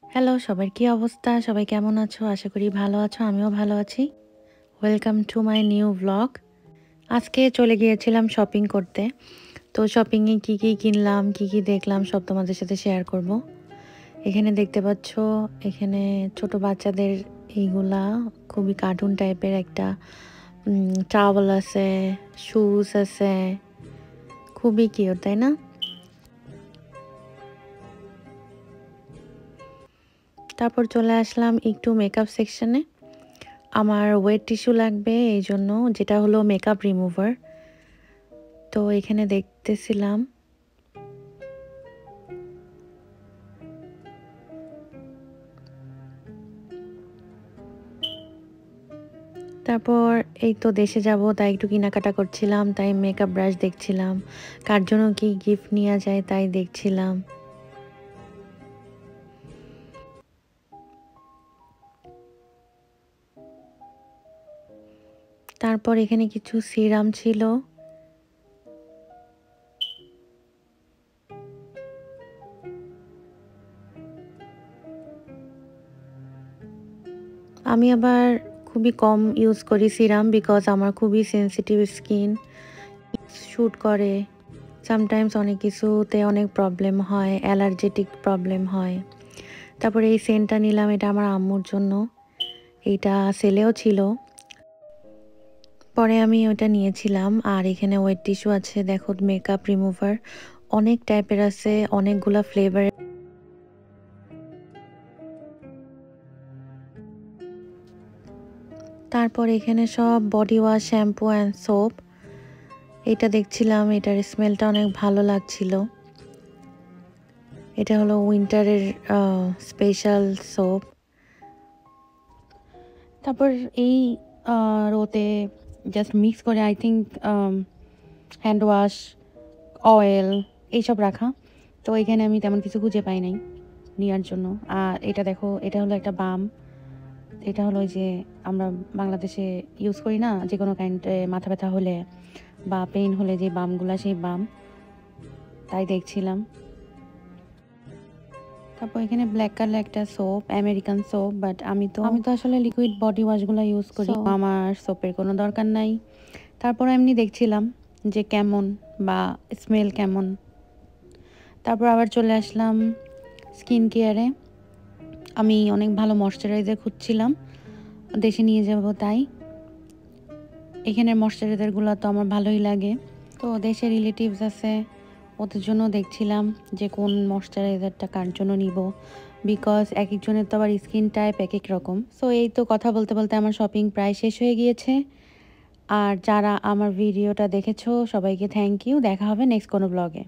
Hello, সবার কি অবস্থা? সবাই কেমন আছো? আশা করি ভালো আছো। আমিও ভালো আছি। Welcome to my new vlog. আজকে চলে গিয়েছিলাম শপিং করতে। তো শপিংয়ে কি কিনলাম, কি দেখলাম সব তোমাদের সাথে শেয়ার করব। এখানে দেখতে পাচ্ছ, এখানে ছোট বাচ্চাদের এইগুলা খুবই কার্টুন টাইপের একটা টাওয়েল আছে, শুজ আছে। খুবই কিউট, তাই না? তারপর চলে আসলাম একটু মেকআপ সেকশনে। আমার ওয়েট টিস্যু লাগবে এই জন্য, যেটা হলো মেকআপ রিমুভার। তো এখানে দেখতেছিলাম। তারপর এই তো দেশে যাব, তাই একটু কেনাকাটা করছিলাম, তাই মেকআপ ব্রাশ দেখছিলাম, কার জন্য কি গিফট নেওয়া যায় তাই দেখছিলাম। তারপর এখানে কিছু সিরাম ছিল। আমি আবার খুবই কম ইউজ করি সিরাম, বিকজ আমার খুবই সেনসিটিভ স্কিন, শ্যুট করে। সামটাইমস অনেক কিছুতে অনেক প্রবলেম হয়, অ্যালার্জেটিক প্রবলেম হয়। তারপরে এই সেন্টটা নিলাম, এটা আমার আম্মুর জন্য। এইটা সেলেও ছিল, পরে আমি ওটা নিয়েছিলাম। আর এখানে ওয়েট টিস্যু আছে, দেখো মেকআপ রিমুভার অনেক টাইপের আছে, অনেকগুলা ফ্লেভার। তারপর এখানে সব body wash, shampoo and soap. এটা দেখছিলাম, এটার স্মেলটা অনেক ভালো লাগছিল। এটা হলো উইন্টারের স্পেশাল সোপ। তারপর এই রোতে জাস্ট মিক্স করে I think hand wash, oil এইসব রাখা। তো এখানে আমি তেমন কিছু খুঁজে পাই নাই নেওয়ার জন্য। আর এটা দেখো, এটা হলো একটা বাম। এটা হলো ওই যে আমরা বাংলাদেশে ইউজ করি না, যে কোনো কাইন্ডে মাথা ব্যথা হলে বা পেইন হলে যে বামগুলা, সেই বাম। তাই দেখছিলাম। তারপর এখানে ব্ল্যাক কালার একটা সোপ, আমেরিকান সোপ, বাট আমি তো আসলে লিকুইড বডি ওয়াশগুলো ইউজ করি, আমার সোপের কোনো দরকার নাই। তারপর এমনি দেখছিলাম যে কেমন বা স্মেল কেমন। তারপর আবার চলে আসলাম স্কিন কেয়ারে। আমি অনেক ভালো ময়শ্চারাইজার খুঁজছিলাম, দেশে নিয়ে যাব তাই। এখানের ময়শ্চারাইজারগুলো তো আমার ভালোই লাগে। তো দেশে রিলেটিভস আছে, ওদের জন্য দেখছিলাম যে কোন ময়শ্চারাইজারটা কার জন্য নিব, বিকজ এক একজনের তো আবার স্কিন টাইপ এক এক রকম। সো এই তো কথা বলতে বলতে আমার শপিং প্রায় শেষ হয়ে গিয়েছে। আর যারা আমার ভিডিওটা দেখেছো সবাইকে থ্যাংক ইউ। দেখা হবে নেক্সট কোনো ব্লগে।